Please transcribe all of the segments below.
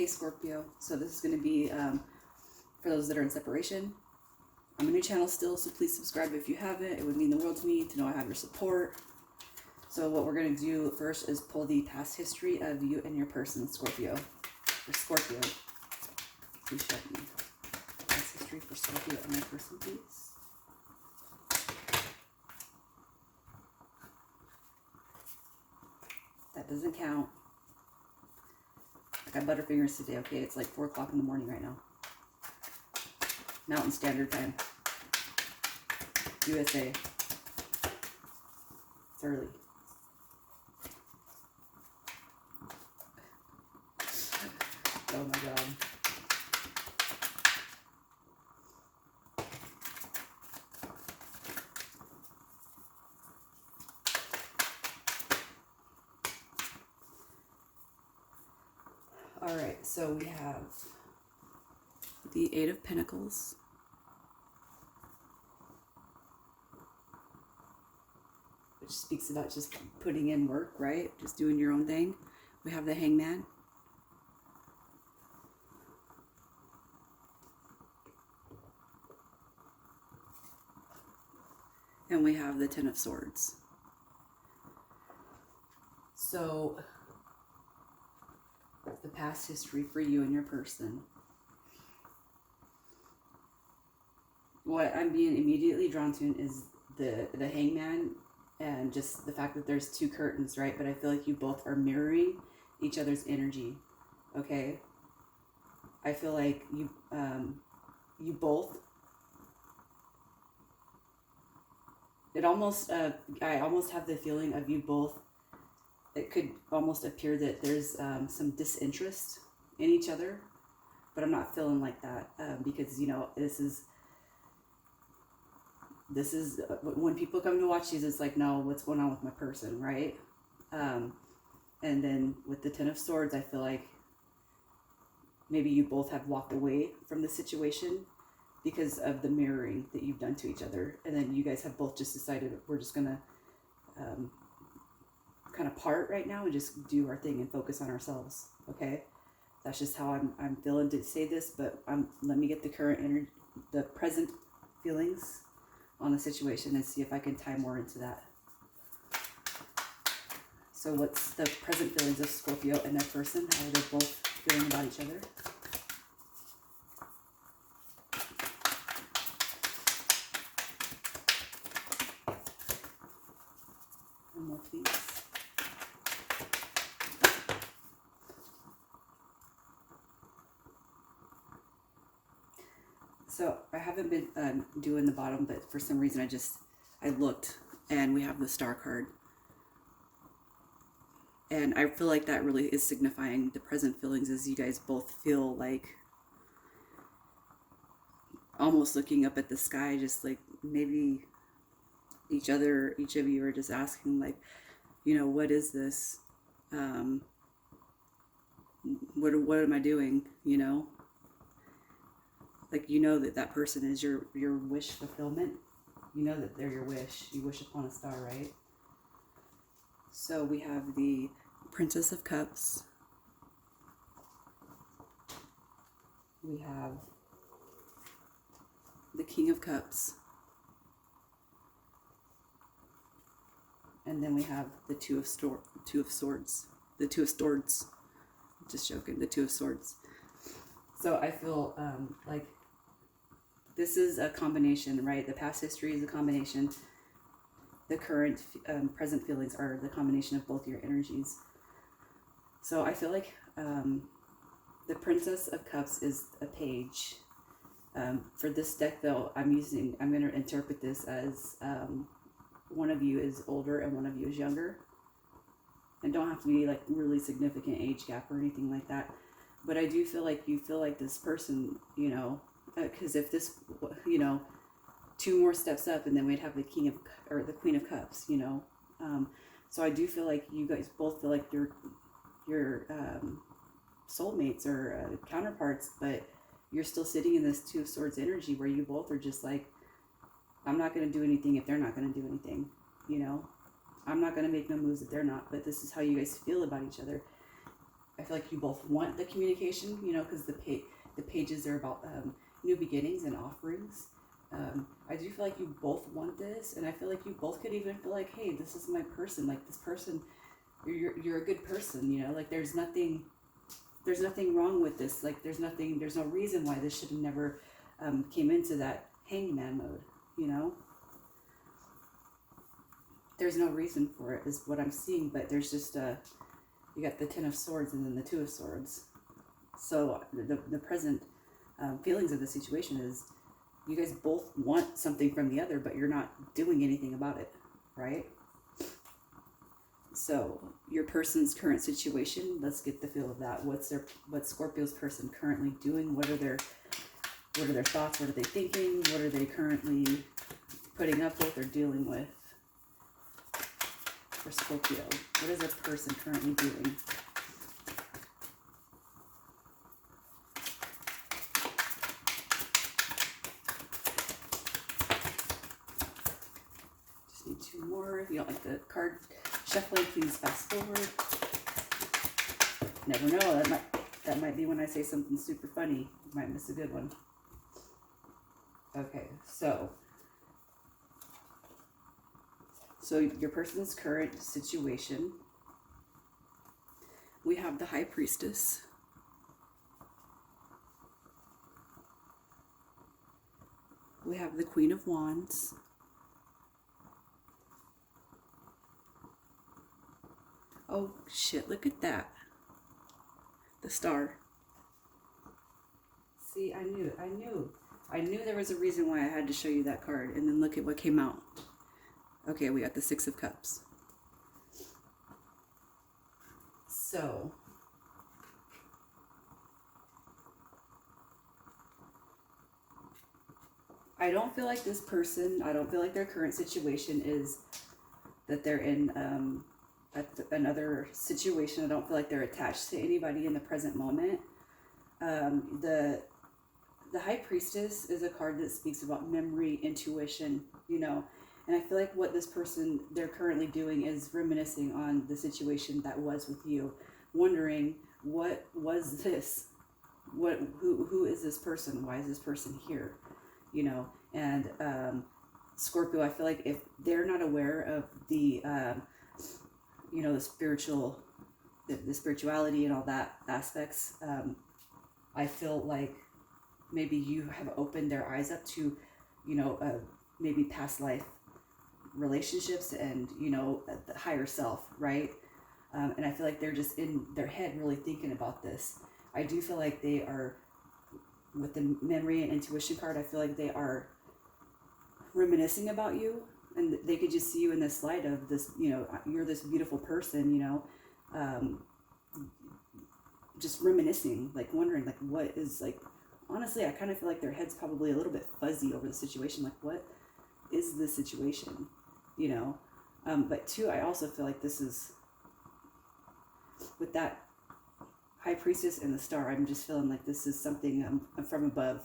Hey Scorpio, so this is going to be for those that are in separation. I'm a new channel still, so please subscribe if you haven't. It would mean the world to me to know I have your support. So what we're going to do first is pull the past history of you and your person, Scorpio. For Scorpio, please show me past history for Scorpio and your person, please. That doesn't count. I got butterfingers today, okay? It's like 4 o'clock in the morning right now. Mountain Standard Time. USA. It's early. Oh my God. All right, so we have the Eight of Pentacles, which speaks about just putting in work, right? Just doing your own thing. We have the Hangman. And we have the Ten of Swords. So the past history for you and your person. What I'm being immediately drawn to is the Hangman, and just the fact that there's 2 curtains, right? But I feel like you both are mirroring each other's energy, okay? I feel like you both, it almost, I almost have the feeling of you both, it could almost appear that there's some disinterest in each other, but I'm not feeling like that because, you know, this is when people come to watch these, it's like, no, what's going on with my person, right? And then with the Ten of Swords, I feel like maybe you both have walked away from the situation because of the mirroring that you've done to each other. And then you guys have both just decided we're just going to kind of part right now and just do our thing and focus on ourselves, okay? That's just how I'm feeling to say this, but let me get the current energy, the present feelings on the situation and see if I can tie more into that. So what's the present feelings of Scorpio and their person? How are they both feeling about each other? One more, please. So I haven't been doing the bottom, but for some reason I looked and we have the Star card. And I feel like that really is signifying the present feelings, as you guys both feel like almost looking up at the sky, just like maybe each of you are just asking, like, you know, what is this? What am I doing? You know? Like, you know that person is your wish fulfillment. You know that they're your wish. You wish upon a star, right? So we have the Princess of Cups. We have the King of Cups. And then we have the Two of Swords. The Two of Swords. Just joking. The Two of Swords. So I feel like this is a combination, right? The past history is a combination. The current, present feelings are the combination of both your energies. So I feel like the Princess of Cups is a page. For this deck, though, I'm going to interpret this as one of you is older and one of you is younger. And don't have to be like really significant age gap or anything like that. But I do feel like you feel like this person, you know, because if this, you know, 2 more steps up and then we'd have the the Queen of Cups, you know. So I do feel like you guys both feel like your soulmates or counterparts, but you're still sitting in this Two of Swords energy where you both are just like, I'm not going to do anything if they're not going to do anything, you know. I'm not going to make no moves if they're not, but this is how you guys feel about each other. I feel like you both want the communication, you know, because the pages are about new beginnings and offerings. I do feel like you both want this, and I feel like you both could even feel like, hey, this is my person. Like this person, you're a good person, you know. Like there's nothing wrong with this. Like there's no reason why this should have never came into that hangman mode, you know. There's no reason for it, is what I'm seeing. But there's just you got the Ten of Swords and then the Two of Swords. So the present feelings of the situation is you guys both want something from the other, but you're not doing anything about it, right? So your person's current situation, let's get the feel of that. What's Scorpio's person currently doing? What are their thoughts? What are they thinking? What are they currently putting up with or dealing with? For Scorpio, what is this person currently doing? Just need two more. If you don't like the card shuffling, please fast forward. Never know, that might be when I say something super funny. You might miss a good one. Okay, so your person's current situation, we have the High Priestess. We have the Queen of Wands. Oh shit, look at that. The Star. See, I knew there was a reason why I had to show you that card, and then look at what came out. Okay, we got the Six of Cups. So, I don't feel like this person, I don't feel like their current situation is that they're in another situation. I don't feel like they're attached to anybody in the present moment. The High Priestess is a card that speaks about memory, intuition, you know. And I feel like what this person, they're currently doing is reminiscing on the situation that was with you, wondering, what was this? Who is this person? Why is this person here? You know, and Scorpio, I feel like if they're not aware of the, you know, the spirituality and all that aspects, I feel like maybe you have opened their eyes up to, you know, maybe past life relationships and, you know, the higher self, right? And I feel like they're just in their head really thinking about this. I do feel like they are, with the memory and intuition card, I feel like they are reminiscing about you, and they could just see you in this light of this, you know, you're this beautiful person, you know, just reminiscing, like wondering, like, what is, like, honestly, I kind of feel like their head's probably a little bit fuzzy over the situation, like, what is the situation, you know? But two, I also feel like this is, with that High Priestess and the Star, I'm just feeling like this is something from above,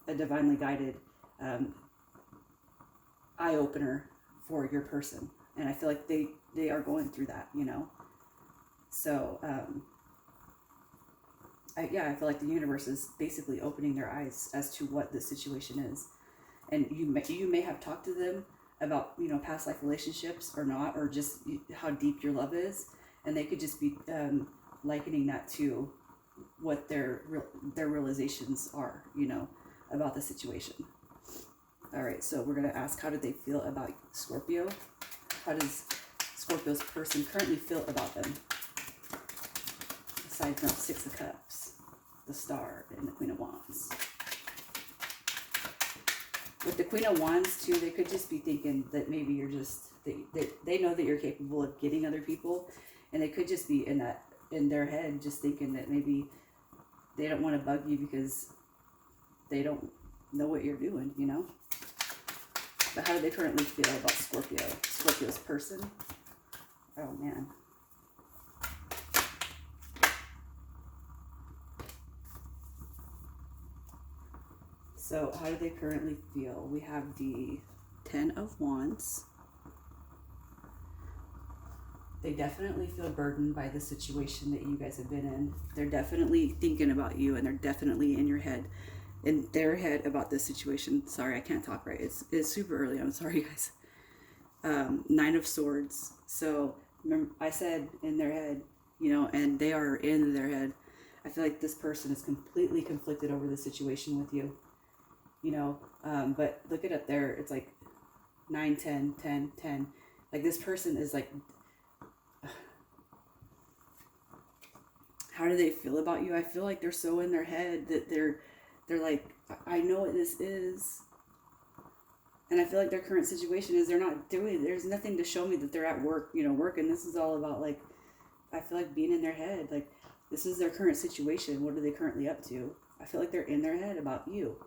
a divinely guided eye-opener for your person. And I feel like they are going through that, you know? So, I feel like the universe is basically opening their eyes as to what the situation is. And you may have talked to them about, you know, past life relationships or not, or just how deep your love is. And they could just be likening that to what their realizations are, you know, about the situation. All right, so we're going to ask, how do they feel about Scorpio? How does Scorpio's person currently feel about them? Aside from Six of Cups, the Star, and the Queen of Wands. With the Queen of Wands, too, they could just be thinking that maybe you're just, they know that you're capable of getting other people, and they could just be in their head just thinking that maybe they don't want to bug you because they don't know what you're doing, you know? But how do they currently feel about Scorpio? Scorpio's person? Oh, man. So how do they currently feel? We have the Ten of Wands. They definitely feel burdened by the situation that you guys have been in. They're definitely thinking about you, and they're definitely in your head, in their head about this situation. Sorry, I can't talk right. It's super early. I'm sorry, guys. Nine of Swords. So remember, I said in their head, and they are in their head. I feel like this person is completely conflicted over the situation with you, but look it up there. It's like 9, 10, 10, 10. Like this person is like, how do they feel about you? I feel like they're so in their head that they're like, I know what this is. And I feel like their current situation is there's nothing to show me that they're at work, working. This is all about like, I feel like being in their head. Like this is their current situation. What are they currently up to? I feel like they're in their head about you.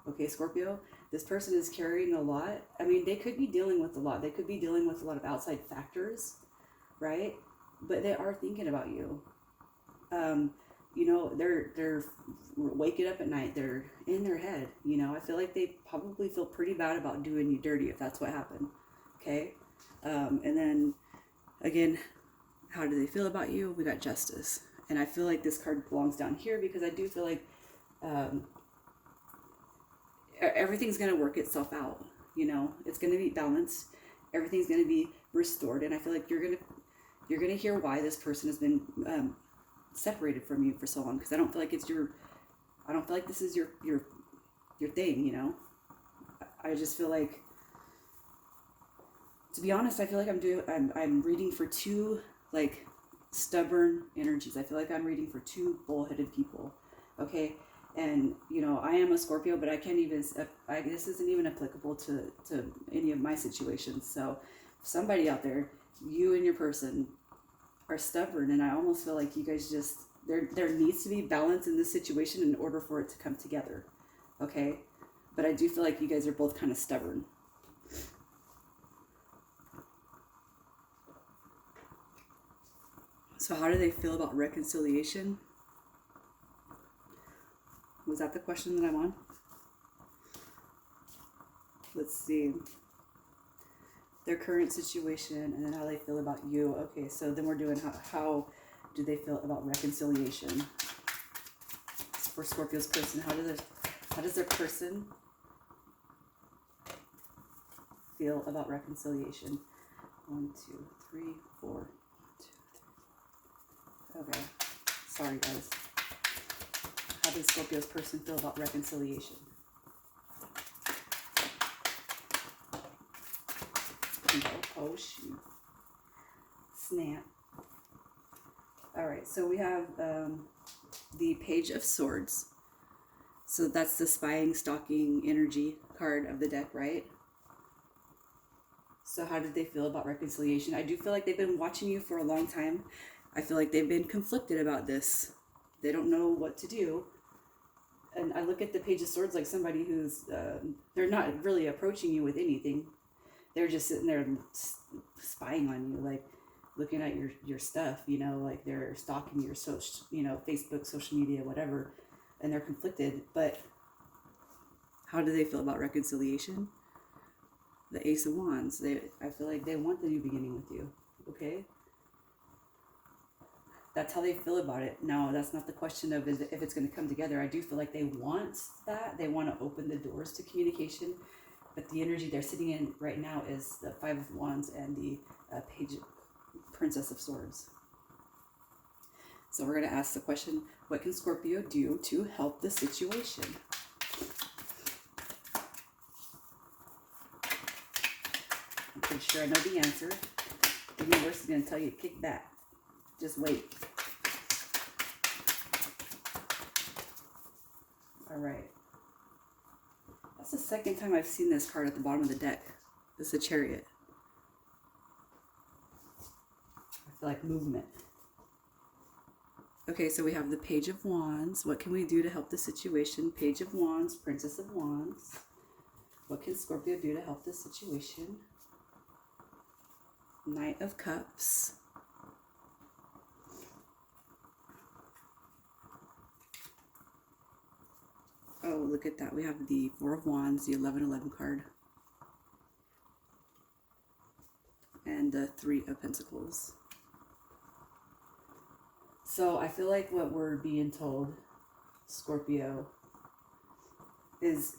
Okay, Scorpio, this person is carrying a lot. I mean, they could be dealing with a lot. They could be dealing with a lot of outside factors, right? But they are thinking about you. They're waking up at night. They're in their head. I feel like they probably feel pretty bad about doing you dirty if that's what happened. Okay. And then again, how do they feel about you? We got Justice. And I feel like this card belongs down here because I do feel like, everything's going to work itself out. It's going to be balanced. Everything's going to be restored. And I feel like you're going to hear why this person has been, separated from you for so long, because I don't feel like this is your thing. I just feel like, to be honest, I feel like I'm reading for two like stubborn energies. I feel like I'm reading for two bullheaded people. Okay. And I am a Scorpio, but I can't even, this isn't even applicable to any of my situations. So somebody out there, you and your person are stubborn, and I almost feel like you guys just, there needs to be balance in this situation in order for it to come together. Okay. But I do feel like you guys are both kind of stubborn. So how do they feel about reconciliation? Was that the question that I'm on? Let's see. Their current situation, and then how they feel about you. Okay, so then we're doing how do they feel about reconciliation? For Scorpio's person, how does their person feel about reconciliation? 1, 2, 3, 4. 1, 2, 3. Okay. Sorry, guys. How does Scorpio's person feel about reconciliation? Oh shoot. Snap. Alright, so we have the Page of Swords. So that's the spying, stalking energy card of the deck, right? So how did they feel about reconciliation? I do feel like they've been watching you for a long time. I feel like they've been conflicted about this. They don't know what to do. And I look at the Page of Swords like somebody who's, they're not really approaching you with anything. They're just sitting there spying on you, like looking at your stuff, like they're stalking your Facebook, social media, whatever, and they're conflicted. But how do they feel about reconciliation? The Ace of Wands. I feel like they want the new beginning with you. Okay. That's how they feel about it. Now, that's not the question of if it's going to come together. I do feel like they want that. They want to open the doors to communication. But the energy they're sitting in right now is the Five of Wands and the Princess of Swords. So we're going to ask the question, what can Scorpio do to help the situation? I'm pretty sure I know the answer. The universe is going to tell you to kick back. Just wait. All right. That's the second time I've seen this card at the bottom of the deck. It's the Chariot. I feel like movement. Okay, so we have the Page of Wands. What can we do to help the situation? Page of Wands, Princess of Wands. What can Scorpio do to help the situation? Knight of Cups. Oh, look at that. We have the Four of Wands, the 1111 card. And the Three of Pentacles. So I feel like what we're being told, Scorpio, is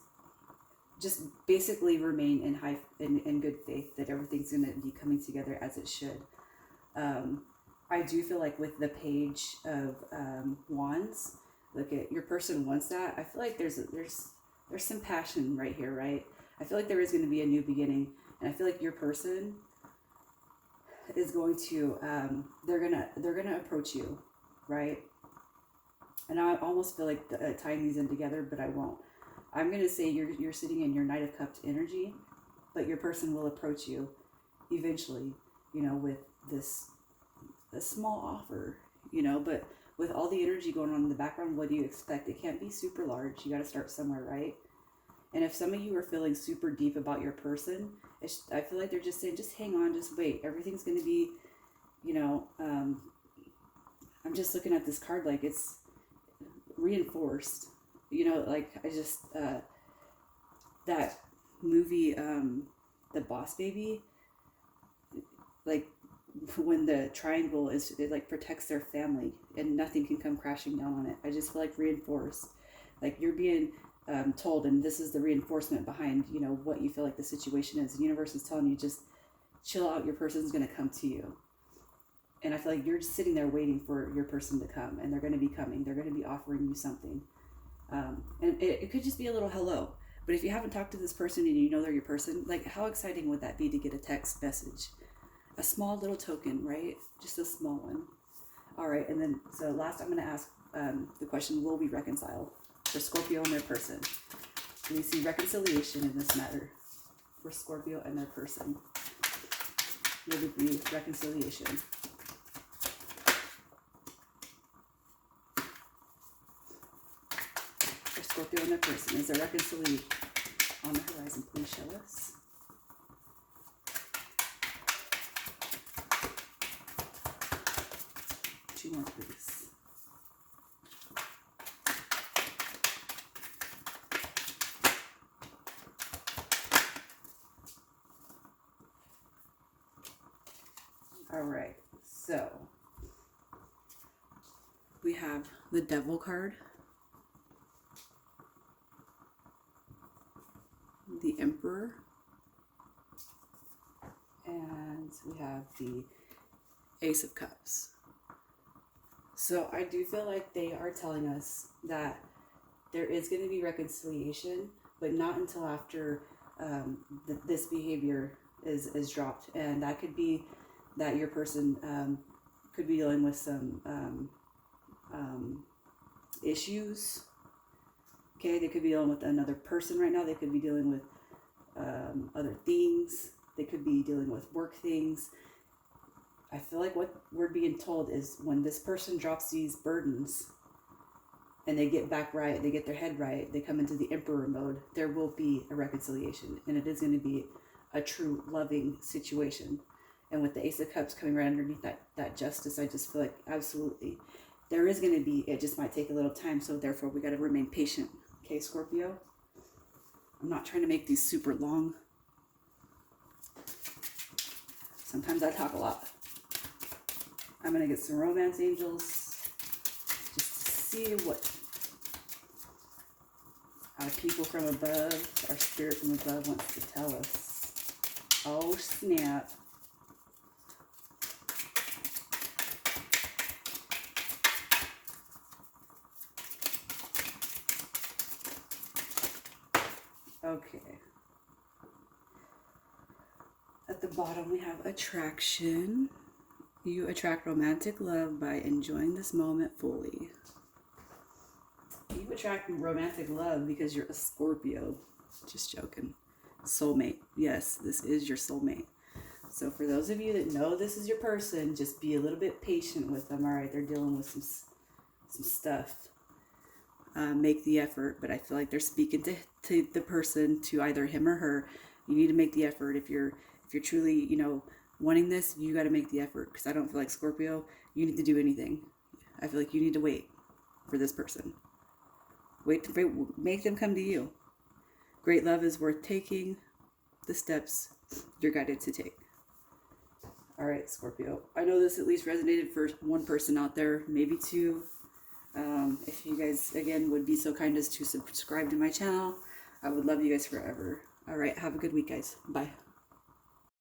just basically remain in good faith that everything's going to be coming together as it should. I do feel like with the Page of Wands, look at your person wants that. I feel like there's some passion right here, right? I feel like there is going to be a new beginning, and I feel like your person is going to they're gonna approach you, right? And I almost feel like tying these in together, but I won't. I'm gonna say you're sitting in your Knight of Cups energy, but your person will approach you eventually, with a small offer, but with all the energy going on in the background, what do you expect? It can't be super large. You got to start somewhere, right? And if some of you are feeling super deep about your person, I feel like they're just saying, just hang on, just wait. Everything's going to be, I'm just looking at this card like it's reinforced. Like I just, that movie, The Boss Baby, like when the triangle it like protects their family and nothing can come crashing down on it. I just feel like reinforced. Like you're being told, and this is the reinforcement behind what you feel like the situation is. The universe is telling you just chill out, your person's going to come to you. And I feel like you're just sitting there waiting for your person to come, and they're going to be coming. They're going to be offering you something, and it could just be a little hello. But if you haven't talked to this person and you know they're your person, like how exciting would that be to get a text message, a small little token, right? Just a small one. All right, and then so last I'm going to ask the question: will we reconcile? For Scorpio and their person, do we see reconciliation in this matter for Scorpio and their person? Will there be reconciliation? For Scorpio and their person, is there reconciliation on the horizon? Please show us. Two more, please. All right, so we have the Devil card, the Emperor, and we have the Ace of Cups. So I do feel like they are telling us that there is going to be reconciliation, but not until after this behavior is dropped, and that could be that your person could be dealing with some issues. Okay, they could be dealing with another person right now. They could be dealing with other things. They could be dealing with work things. I feel like what we're being told is when this person drops these burdens and they get back right, they get their head right, they come into the Emperor mode, there will be a reconciliation, and it is going to be a true loving situation. And with the Ace of Cups coming right underneath that justice, I just feel like absolutely there is going to be, it just might take a little time. So therefore we got to remain patient. Okay, Scorpio? I'm not trying to make these super long. Sometimes I talk a lot. I'm going to get some romance angels just to see what our people from above, our spirit from above wants to tell us. Oh, snap. Okay. At the bottom we have attraction. You attract romantic love by enjoying this moment fully. You attract romantic love because you're a Scorpio. Just joking. Soulmate. Yes, this is your soulmate. So for those of you that know this is your person, just be a little bit patient with them. All right, they're dealing with some stuff. Make the effort, but I feel like they're speaking to the person, to either him or her. You need to make the effort. If you're truly, wanting this, you got to make the effort, because I don't feel like, Scorpio, you need to do anything. I feel like you need to wait for this person. Make them come to you. Great love is worth taking the steps you're guided to take. All right, Scorpio. I know this at least resonated for one person out there, maybe two. If you guys, again, would be so kind as to subscribe to my channel, I would love you guys forever. All right, have a good week, guys. Bye.